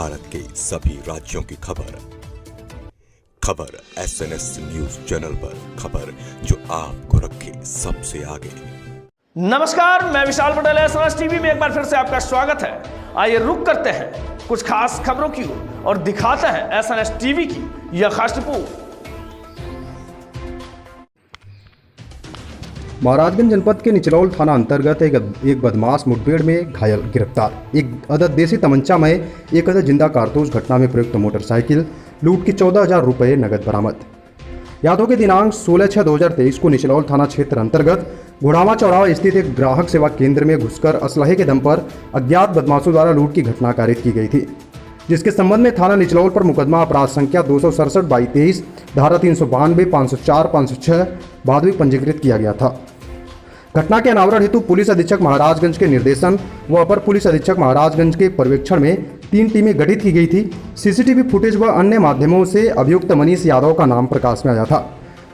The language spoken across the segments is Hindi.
भारत के सभी राज्यों की खबर SNS न्यूज चैनल पर, खबर जो आपको रखे सबसे आगे। नमस्कार, मैं विशाल पटेल, SNS टीवी में एक बार फिर से आपका स्वागत है। आइए रुक करते हैं कुछ खास खबरों की ओर और दिखाते हैं SNS टीवी की यह खास रिपोर्ट। महाराजगंज जनपद के निचलौल थाना अंतर्गत एक बदमाश मुठभेड़ में घायल गिरफ्तार। एक अदद देसी तमंचा में एक अदद जिंदा कारतूस, घटना में प्रयुक्त मोटरसाइकिल लूट की 14,000 रुपये नगद बरामद। याद हो कि दिनांक 16/6/2023 को निचलौल थाना क्षेत्र अंतर्गत घोड़ावा चौराहा स्थित एक ग्राहक सेवा केंद्र में घुसकर असलहे के दम पर अज्ञात बदमाशों द्वारा लूट की घटना कारित की गई थी, जिसके संबंध में थाना निचलौल पर मुकदमा अपराध संख्या 267/22 धारा 392, 504, 506 बाद में पंजीकृत किया गया था। घटना के अनावरण हेतु पुलिस अधीक्षक महाराजगंज के निर्देशन व अपर पुलिस अधीक्षक महाराजगंज के पर्यवेक्षण में 3 टीमें गठित की गई थी। सीसीटीवी फुटेज व अन्य माध्यमों से अभियुक्त मनीष यादव का नाम प्रकाश में आया था।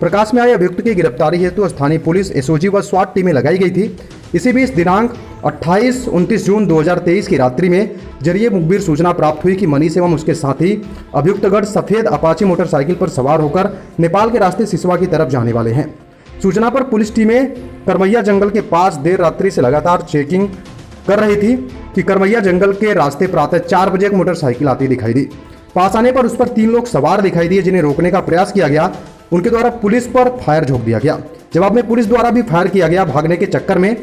प्रकाश में आए अभियुक्त की गिरफ्तारी हेतु स्थानीय पुलिस, एसओजी व स्वाट टीमें लगाई गई थी। इसी बीच दिनांक 28-29 जून 2023 की रात्रि में जरिए मुखबिर सूचना प्राप्त हुई कि मनीष एवं उसके साथी अभियुक्तगढ़ सफेद अपाची मोटरसाइकिल पर सवार होकर नेपाल के रास्ते सिसवा की तरफ जाने वाले हैं। सूचना पर पुलिस टीमें करमैया जंगल के पास देर रात्रि से लगातार चेकिंग कर रही थी कि करमैया जंगल के रास्ते प्रातः 4 बजे एक मोटरसाइकिल आती दिखाई दी। पास आने पर उस पर 3 लोग सवार दिखाई दिए, जिन्हें रोकने का प्रयास किया गया। उनके द्वारा पुलिस पर फायर झोंक दिया गया। जवाब में पुलिस द्वारा भी फायर किया गया। भागने के चक्कर में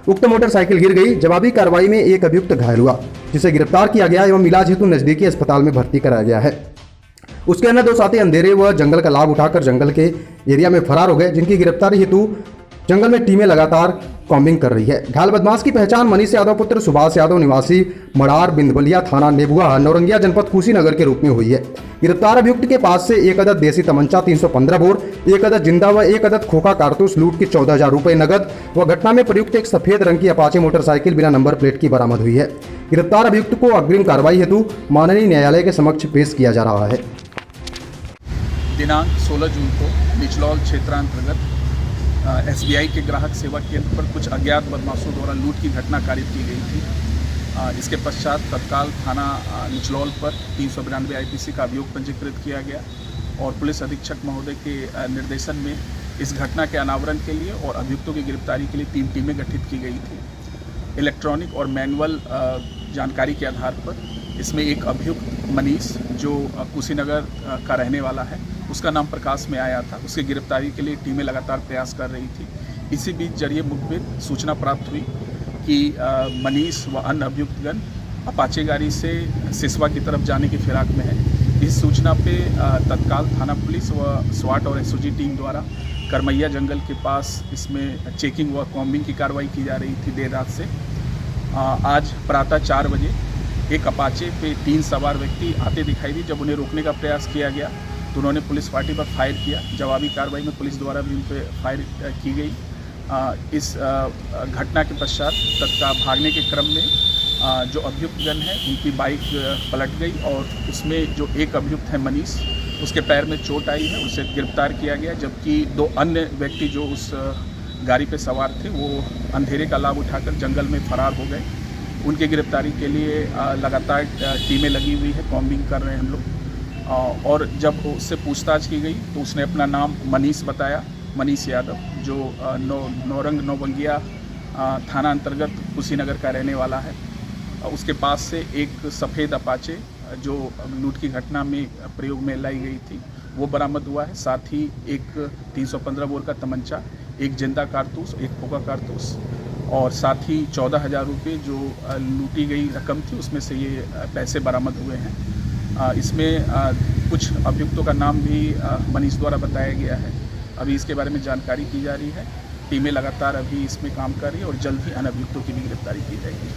उक्त मोटरसाइकिल गिर गई। जवाबी कार्रवाई में एक अभियुक्त घायल हुआ, जिसे गिरफ्तार किया गया एवं इलाज हेतु नजदीकी अस्पताल में भर्ती कराया गया है। उसके अन्य 2 साथी अंधेरे व जंगल का लाभ उठाकर जंगल के एरिया में फरार हो गए, जिनकी गिरफ्तारी हेतु जंगल में टीमें लगातार कॉम्बिंग कर रही है। घायल बदमाश की पहचान मनीष यादव पुत्र सुभाष यादव निवासी मड़ार बिंदवलिया थाना नेबुआ नौरंगिया जनपद कुशीनगर के रूप में हुई है। गिरफ्तार अभियुक्त के पास से एक अदद देसी तमंचा 315 बोर, एक अदद जिंदा व एक अदद खोखा कारतूस, लूट की 14,000 रुपये नगद व घटना में प्रयुक्त एक सफेद रंग की अपाचे मोटरसाइकिल बिना नंबर प्लेट की बरामद हुई है। गिरफ्तार अभियुक्त को अग्रिम कार्रवाई हेतु माननीय न्यायालय के समक्ष पेश किया जा रहा है। दिनांक 16 जून को निचलौल क्षेत्रांतर्गत SBI के ग्राहक सेवा केंद्र पर कुछ अज्ञात बदमाशों द्वारा लूट की घटना कारित की गई थी। इसके पश्चात तत्काल थाना निचलौल पर 392 IPC का अभियोग पंजीकृत किया गया और पुलिस अधीक्षक महोदय के निर्देशन में इस घटना के अनावरण के लिए और अभियुक्तों की गिरफ्तारी के लिए 3 टीमें गठित की गई थी। इलेक्ट्रॉनिक और मैनुअल जानकारी के आधार पर इसमें एक अभियुक्त मनीष, जो कुशीनगर का रहने वाला है, उसका नाम प्रकाश में आया था। उसकी गिरफ्तारी के लिए टीमें लगातार प्रयास कर रही थी। इसी बीच जरिए मुखबिर सूचना प्राप्त हुई कि मनीष व अन्य अभियुक्तगण अपाचे गाड़ी से सिसवा की तरफ जाने की फिराक में है। इस सूचना पे तत्काल थाना पुलिस व स्वाट और एसओजी टीम द्वारा करमैया जंगल के पास इसमें चेकिंग व कॉम्बिंग की कार्रवाई की जा रही थी देर रात से। आज प्रातः 4 बजे एक अपाचे पे 3 सवार व्यक्ति आते दिखाई दी। जब उन्हें रोकने का प्रयास किया गया तो उन्होंने पुलिस पार्टी पर फायर किया। जवाबी कार्रवाई में पुलिस द्वारा भी उन पर फायर की गई। इस घटना के पश्चात तत्काल भागने के क्रम में जो अभियुक्तगण हैं उनकी बाइक पलट गई और उसमें जो एक अभियुक्त है मनीष, उसके पैर में चोट आई है, उसे गिरफ्तार किया गया। जबकि 2 अन्य व्यक्ति जो उस गाड़ी पर सवार थे वो अंधेरे का लाभ उठाकर जंगल में फरार हो गए। उनकी गिरफ्तारी के लिए लगातार टीमें लगी हुई है, कॉम्बिंग कर रहे हैं हम लोग। और जब उससे पूछताछ की गई तो उसने अपना नाम मनीष बताया, मनीष यादव, जो नौरंगिया थाना अंतर्गत कुशीनगर का रहने वाला है। उसके पास से एक सफ़ेद अपाचे जो लूट की घटना में प्रयोग में लाई गई थी वो बरामद हुआ है। साथ ही एक 315 बोर का तमंचा, एक जिंदा कारतूस, एक खोखा कारतूस और साथ ही 14,000 रुपये जो लूटी गई रकम थी उसमें से ये पैसे बरामद हुए हैं। इसमें कुछ अभियुक्तों का नाम भी मनीष द्वारा बताया गया है। अभी इसके बारे में जानकारी की जा रही है। टीमें लगातार अभी इसमें काम कर रही है और जल्द ही अन्य अभियुक्तों की भी गिरफ्तारी की जाएगी।